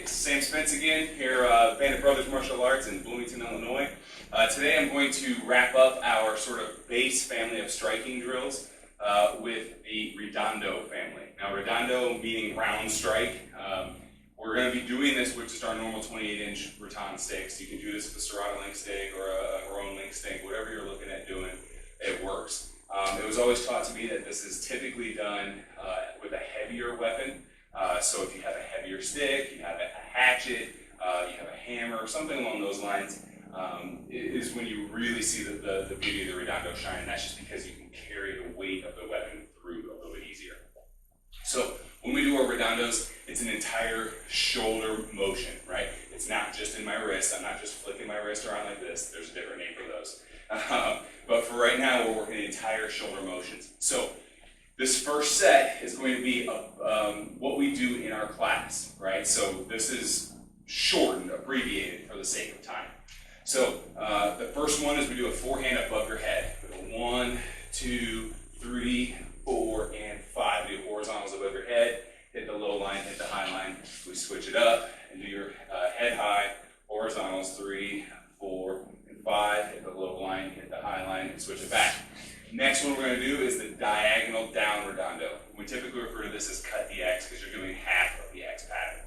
Sam Spence again, here Band of Brothers Martial Arts in Bloomington, Illinois. Today I'm going to wrap up our sort of base family of striking drills with the Redondo family. Now Redondo meaning round strike. We're going to be doing this with just our normal 28-inch rattan sticks. You can do this with a serrata link stick or a Redondo link stick, whatever you're looking at doing, it works. It was always taught to me that this is typically done with a heavier weapon. So if you have a heavier stick, you have a hatchet, you have a hammer, something along those lines, is when you really see the beauty of the Redondo shine. And that's just because you can carry the weight of the weapon through a little bit easier. So when we do our Redondos, it's an entire shoulder motion, right? It's not just in my wrist. I'm not just flicking my wrist around like this. There's a different name for those. But for right now, we're working the entire shoulder motions. So this first set is going to be what we do in our class, right? So this is shortened, abbreviated for the sake of time. So the first one is we do a forehand above your head. With a 1, 2, 3, 4, and 5. Do horizontals above your head, hit the low line, hit the high line. We switch it up and do your head high, horizontals 3, 4, and 5. Hit the low line, hit the high line, and switch it back. Next one we're going to do is the diagonal down Redondo. We typically refer to this as cut the X because you're doing half of the X pattern.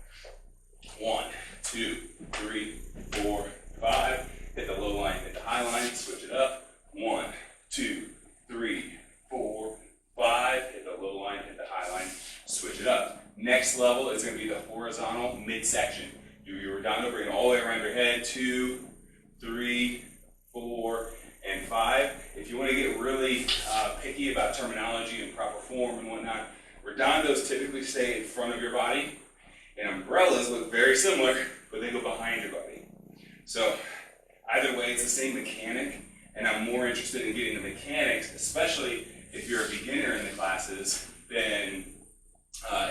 1, 2, 3, 4, 5. Hit the low line, hit the high line, switch it up. 1, 2, 3, 4, 5. Hit the low line, hit the high line, switch it up. Next level is going to be the horizontal midsection. Do your Redondo, bring it all the way around your head. 2, 3, 4, and 5. If you want to get really picky about terminology and proper form and whatnot, Redondos typically stay in front of your body, and umbrellas look very similar, but they go behind your body. So either way, it's the same mechanic, and I'm more interested in getting the mechanics, especially if you're a beginner in the classes, than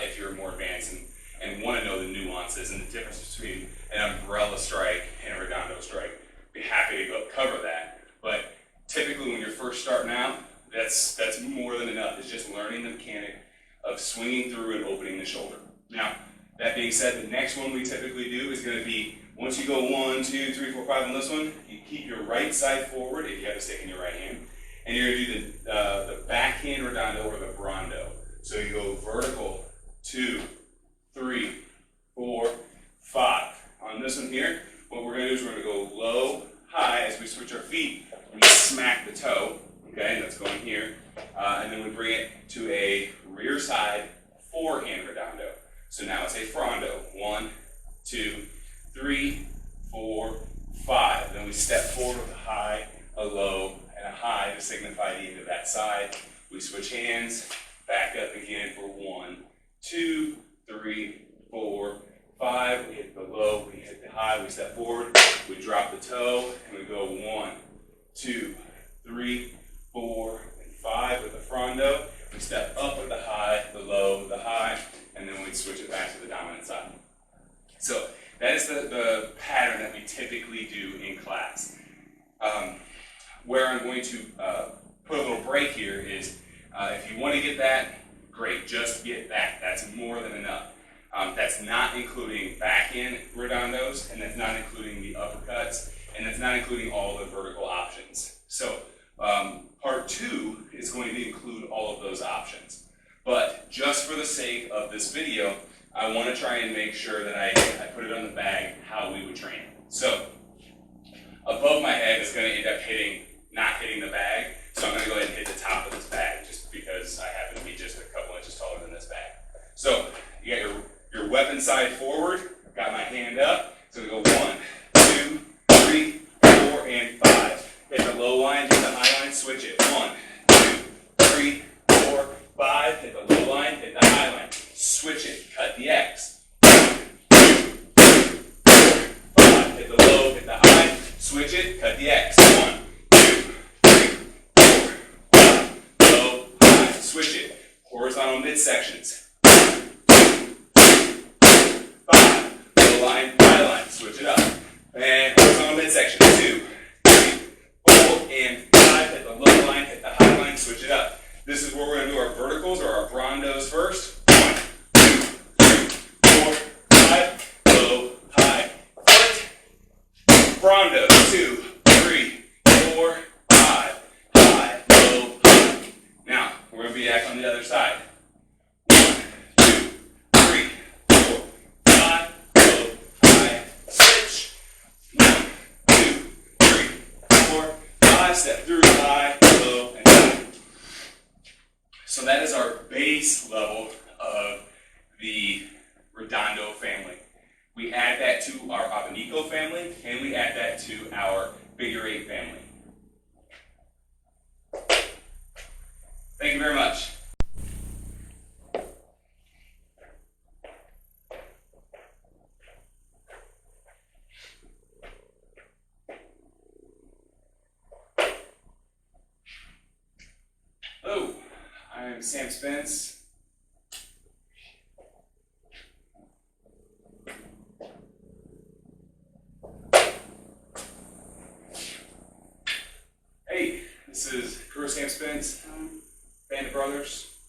if you're more advanced and want to know the nuances and the difference between an umbrella strike and a Redondo strike. Be happy to go cover that. But typically when you're first starting out, that's more than enough. It's just learning the mechanic of swinging through and opening the shoulder. Now, that being said, the next one we typically do is going to be, once you go 1, 2, 3, 4, 5 on this one, you keep your right side forward if you have a stick in your right hand, and you're going to do the backhand Redondo or the Brondo. So you go vertical, 2, 3, 4, 5. On this one here, what we're going to do is we're going to go low, high as we switch our feet. We smack the toe, okay, that's going here, and then we bring it to a rear side forehand Redondo. So now it's a Frondo. 1, 2, 3, 4, 5. Then we step forward with a high, a low, and a high to signify the end of that side. We switch hands, back up again for 1, 2, 3, 4, 5. We hit the low, we hit the high, we step forward, we drop the toe, and we go 1, 2, 3, 4, and 5 with the Frondo. We step up with the high, the low, the high, and then we switch it back to the dominant side. So that is the pattern that we typically do in class. Where I'm going to put a little break here is if you want to get that, great, just get that. That's more than enough. That's not including backhand Redondos, and that's not including the uppercuts, and that's not including all the vertical options. So part 2 is going to include all of those options. But just for the sake of this video, I want to try and make sure that I put it on the bag how we would train. So above my head is going to end up not hitting the bag, so I'm going to go ahead and hit the top of this bag just because I happen to be just a couple inches taller than this bag. So you got your weapon side forward, I've got my hand up, so we go 1, 2, 3, 4, and 5. Hit the low line, hit the high line, switch it. 1, 2, 3, 4, 5. Hit the low line, hit the high line. Switch it, cut the X. 2, 3, 4, 5. Hit the low, hit the high, switch it, cut the X. 1, 2, 3, 4, 5. Low, high, switch it. Horizontal midsections. 2, 3, 5. Low line, high line, switch it up. And horizontal midsection. 2, 3, 4, and 5. Hit the low line, hit the high line, switch it up. This is where we're going to do our verticals or our Brondos first. 1, 2, 3, 4, 5. Low, base level of the Redondo family. We add that to our Abanico family, and we add that to our figure 8 family. Thank you very much. Hello, I'm Sam Spence. Hey, this is Sam Spence, Band of Brothers.